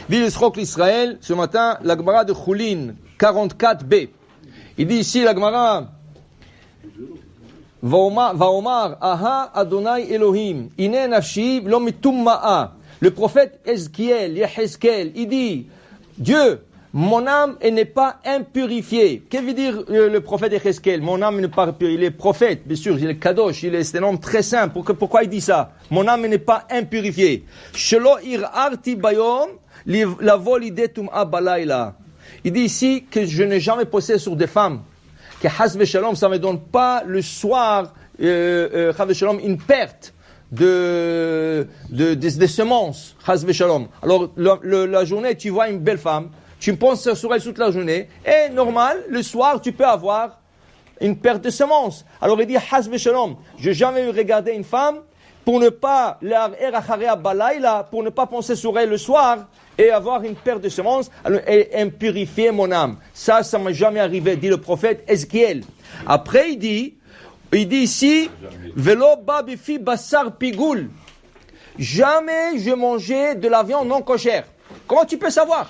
Ville Srok l'Israël, ce matin, la Gemara de Choulin, 44b. Il dit ici, la Gemara, Vaomar, Aha Adonai Elohim, Ine Nafshi, Lomitum Ma'a. Le prophète Ezkiel, Yehezkel, il dit, Dieu, mon âme n'est pas impurifiée. Qu'est-ce que veut dire le prophète Yehezkel? Mon âme n'est pas impurifiée. Il est prophète, bien sûr, il est kadosh, c'est un homme très saint. Pourquoi il dit ça? Mon âme n'est pas impurifiée. Shelo irarti bayom, lavo lidetum abalayla. Il dit ici que je n'ai jamais posé sur des femmes. Que Hasve Shalom, ça ne me donne pas le soir, Hasve Shalom, une perte de semences, Hasve Shalom. Alors, la journée, tu vois une belle femme, tu penses sur elle toute la journée, et normal, le soir, tu peux avoir une perte de semences. Alors, il dit, Hasve Shalom, je n'ai jamais regardé une femme pour ne pas, pour ne pas penser sur elle le soir, et avoir une perte de semences, et impurifier mon âme. Ça m'est jamais arrivé, dit le prophète Ezkiel. Après, il dit ici, Velo babifi basar pigoul. Jamais je mangeais de la viande non cochère. Comment tu peux savoir?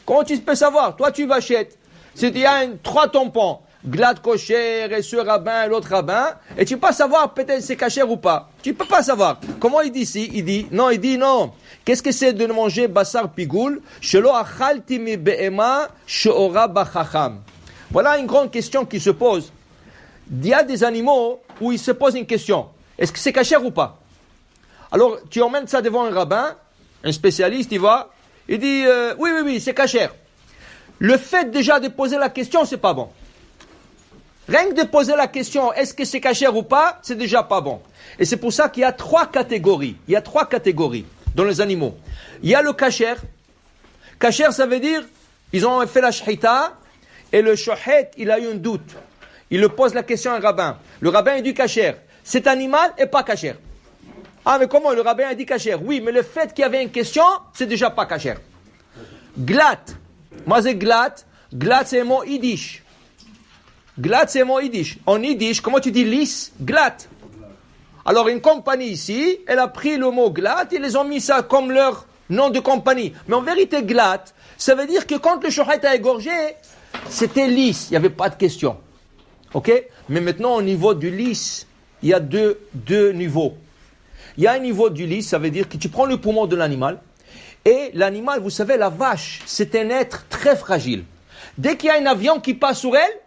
Toi, tu vachètes. Il y a 3 tampons. Glad cochère, et ce rabbin, et l'autre rabbin, et tu peux pas savoir peut-être c'est cachère ou pas. Tu peux pas savoir. Comment il dit ici? Il dit non. Qu'est-ce que c'est de manger basar pigoul? Shelo achalti mi be'ema she'ora bachacham. Voilà une grande question qui se pose. Il y a des animaux où il se pose une question. Est-ce que c'est cachère ou pas? Alors, tu emmènes ça devant un rabbin, un spécialiste, il dit, oui, c'est cachère. Le fait déjà de poser la question, c'est pas bon. Rien que de poser la question, est-ce que c'est cachère ou pas, c'est déjà pas bon. Et c'est pour ça qu'il y a 3 catégories. Il y a 3 catégories dans les animaux. Il y a le cachère. Cachère, ça veut dire, ils ont fait la shhita, et le shohet, il a eu un doute. Il le pose la question à un rabbin. Le rabbin, il dit cachère. Cet animal est pas cachère. Ah, mais comment? Le rabbin a dit cachère. Oui, mais le fait qu'il y avait une question, c'est déjà pas cachère. Glat. Moi, c'est glat. Glat, c'est un mot yiddish. Glat, c'est un mot yiddish. En yiddish, comment tu dis lisse? Glat. Alors, une compagnie ici, elle a pris le mot glat et ils ont mis ça comme leur nom de compagnie. Mais en vérité, glat, ça veut dire que quand le shohet a égorgé, c'était lisse. Il n'y avait pas de question. Ok? Mais maintenant, au niveau du lisse, il y a deux niveaux. Il y a un niveau du lisse, ça veut dire que tu prends le poumon de l'animal, et l'animal, vous savez, la vache, c'est un être très fragile. Dès qu'il y a un avion qui passe sur elle,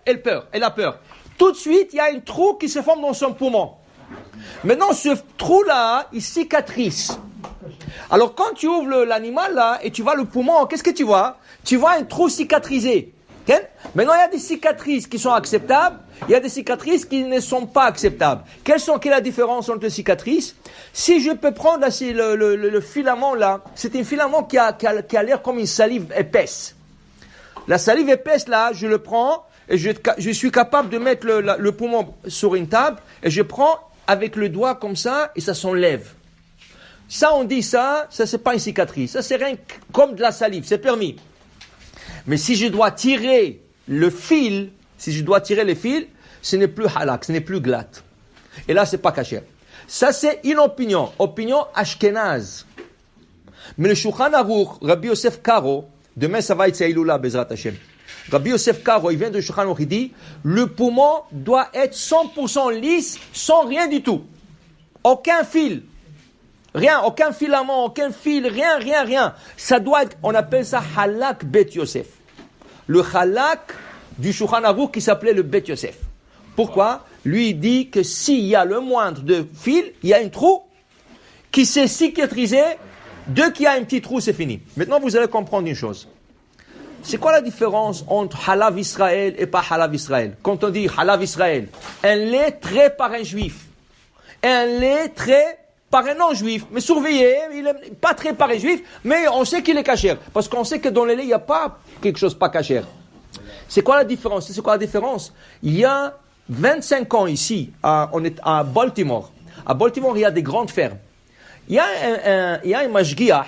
elle a peur. Tout de suite, il y a un trou qui se forme dans son poumon. Maintenant, ce trou-là, il cicatrise. Alors, quand tu ouvres l'animal, là, et tu vois le poumon, qu'est-ce que tu vois? Tu vois un trou cicatrisé. Okay? Maintenant, il y a des cicatrices qui sont acceptables, il y a des cicatrices qui ne sont pas acceptables. Quelle est la différence entre les cicatrices? Si je peux prendre là, le filament là, c'est un filament qui a l'air comme une salive épaisse. La salive épaisse là, je le prends et je suis capable de mettre le poumon sur une table et je prends avec le doigt comme ça et ça s'enlève. Ça, on dit ça c'est pas une cicatrice. Ça, c'est rien comme de la salive, c'est permis. Mais si je dois tirer le fil, ce n'est plus halak, ce n'est plus glatt. Et là, c'est pas caché. Ça, c'est une opinion ashkénaze. Mais le Shulchan Aruch, Rabbi Yosef Karo, demain ça va être Saïloula, Bezrat Hashem. Rabbi Yosef Karo, il vient de Shulchan Aruch, il dit, le poumon doit être 100% lisse, sans rien du tout. Aucun fil. Rien, aucun filament, aucun fil, rien. Ça doit être, on appelle ça halak bet Yosef. Le halak du Shulchan Aruch qui s'appelait le bet Yosef. Pourquoi? Lui, il dit que s'il y a le moindre de fil, il y a un trou qui s'est cicatrisé. Dès qu'il y a un petit trou, c'est fini. Maintenant, vous allez comprendre une chose. C'est quoi la différence entre Halav Israël et pas Halav Israël? Quand on dit Halav Israël, un lait trait par un juif. Un lait trait par un non-juif. Mais surveillez, il n'est pas trait par un juif, mais on sait qu'il est cachère. Parce qu'on sait que dans le lait, il n'y a pas quelque chose pas cachère. C'est quoi la différence? Il y a 25 ans ici, on est à Baltimore. À Baltimore, il y a des grandes fermes. Il y a un mashgiach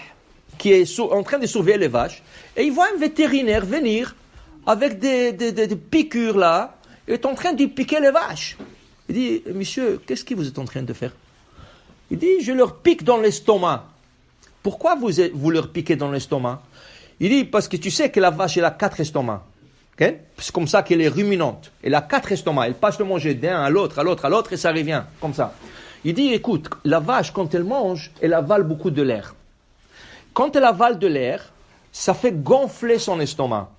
qui est en train de surveiller les vaches, et il voit un vétérinaire venir avec des piqûres là, et est en train de piquer les vaches. Il dit, monsieur, qu'est-ce que vous êtes en train de faire? Il dit, je leur pique dans l'estomac. pourquoi vous leur piquez dans l'estomac? Il dit, parce que tu sais que la vache, elle a 4 estomacs. Okay? C'est comme ça qu'elle est ruminante. Elle a 4 estomacs. Elle passe le manger d'un à l'autre, et ça revient, comme ça. Il dit, écoute, la vache, quand elle mange, elle avale beaucoup de l'air. Quand elle avale de l'air, ça fait gonfler son estomac,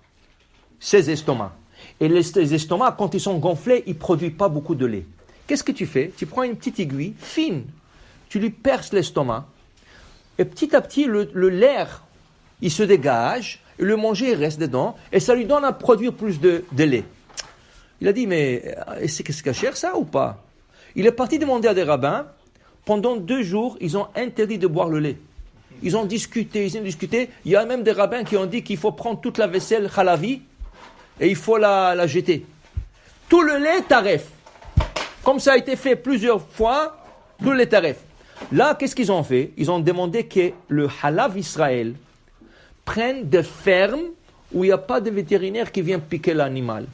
ses estomacs. Et les estomacs, quand ils sont gonflés, ils ne produisent pas beaucoup de lait. Qu'est-ce que tu fais? Tu prends une petite aiguille fine, tu lui perces l'estomac, et petit à petit, l'air, il se dégage, et le manger il reste dedans, et ça lui donne à produire plus de lait. Il a dit, mais est-ce que c'est cachère ça ou pas? Il est parti demander à des rabbins, pendant 2 jours, ils ont interdit de boire le lait. Ils ont discuté. Il y a même des rabbins qui ont dit qu'il faut prendre toute la vaisselle halavi et il faut la jeter. Tout le lait taref. Comme ça a été fait plusieurs fois, tout le lait taref. Là, qu'est-ce qu'ils ont fait? Ils ont demandé que le halav Israël prenne des fermes où il n'y a pas de vétérinaire qui vient piquer l'animal.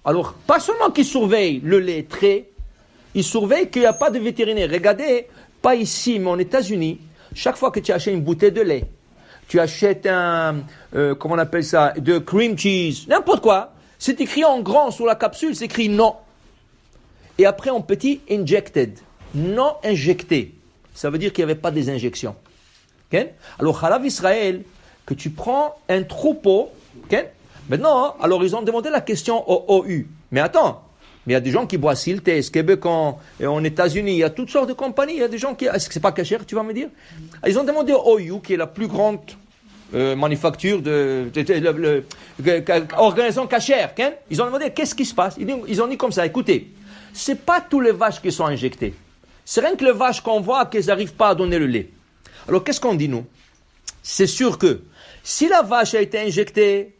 Alors, pas seulement qu'ils surveillent le lait trait, ils surveillent qu'il n'y a pas de vétérinaire. Regardez, pas ici, mais aux États-Unis, chaque fois que tu achètes une bouteille de lait, tu achètes comment on appelle ça, de cream cheese, n'importe quoi, c'est écrit en grand sur la capsule, c'est écrit non. Et après en petit, injected, non injecté. Ça veut dire qu'il n'y avait pas des injections. Okay? Alors, Halav Israël, que tu prends un troupeau, okay? Maintenant, alors ils ont demandé la question au OU. Mais attends, mais il y a des gens qui boivent Siltes, Québec, en États-Unis, il y a toutes sortes de compagnies, il y a des gens qui... Est-ce que c'est pas cachère, tu vas me dire? Ils ont demandé au OU, qui est la plus grande manufacture organisation cachère, hein? Ils ont demandé qu'est-ce qui se passe. Ils ont dit comme ça, écoutez, c'est pas tous les vaches qui sont injectées. C'est rien que les vaches qu'on voit qu'elles n'arrivent pas à donner le lait. Alors qu'est-ce qu'on dit nous? C'est sûr que si la vache a été injectée,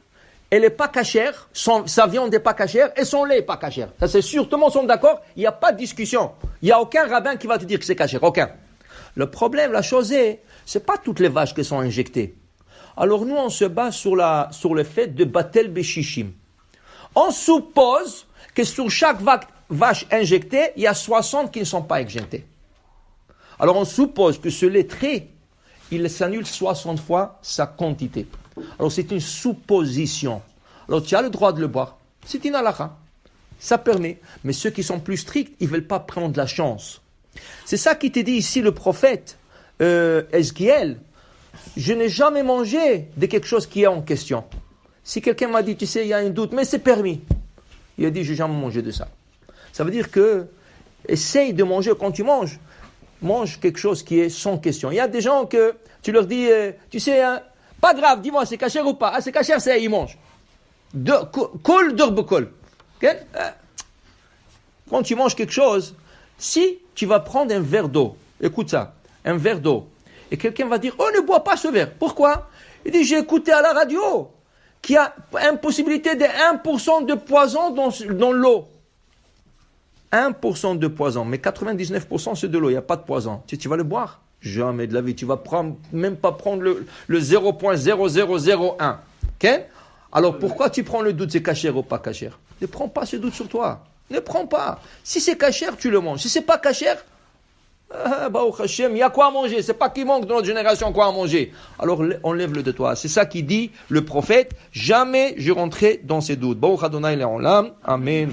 elle n'est pas cachère, sa viande n'est pas cachère et son lait n'est pas cachère. Ça c'est sûr, tout le monde sont d'accord, il n'y a pas de discussion. Il n'y a aucun rabbin qui va te dire que c'est cachère, aucun. Le problème, la chose est, ce n'est pas toutes les vaches qui sont injectées. Alors nous, on se base sur le fait de Batel Beshishim. On suppose que sur chaque vache injectée, il y a 60 qui ne sont pas injectées. Alors on suppose que ce lait trait, il s'annule 60 fois sa quantité. Alors c'est une supposition. Alors tu as le droit de le boire. C'est une halakha. Ça permet. Mais ceux qui sont plus stricts, ils ne veulent pas prendre de la chance. C'est ça qui te dit ici le prophète Ezkiel. Je n'ai jamais mangé de quelque chose qui est en question. Si quelqu'un m'a dit, tu sais, il y a un doute, mais c'est permis. Il a dit, je n'ai jamais mangé de ça. Ça veut dire que, essaye de manger quand tu manges. Mange quelque chose qui est sans question. Il y a des gens que tu leur dis, tu sais, hein, pas grave, dis-moi, c'est cachère ou pas? Ah, c'est cachère, c'est, ils mangent. Kol d'orbekol. Okay? Quand tu manges quelque chose, si tu vas prendre un verre d'eau, écoute ça, un verre d'eau, et quelqu'un va dire, oh, ne bois pas ce verre. Pourquoi? Il dit, j'ai écouté à la radio qu'il y a une possibilité de 1% de poison dans l'eau. 1% de poison, mais 99% c'est de l'eau, il n'y a pas de poison. Tu vas le boire? Jamais de la vie. Tu vas même pas prendre le 0.0001. Okay? Alors pourquoi tu prends le doute, c'est cachère ou pas cachère? Ne prends pas ce doute sur toi. Ne prends pas. Si c'est cachère, tu le manges. Si c'est pas cachère, il y a quoi à manger. C'est pas qu'il manque dans notre génération quoi à manger. Alors enlève-le de toi. C'est ça qui dit le prophète. Jamais je rentrais dans ces doutes. Amen.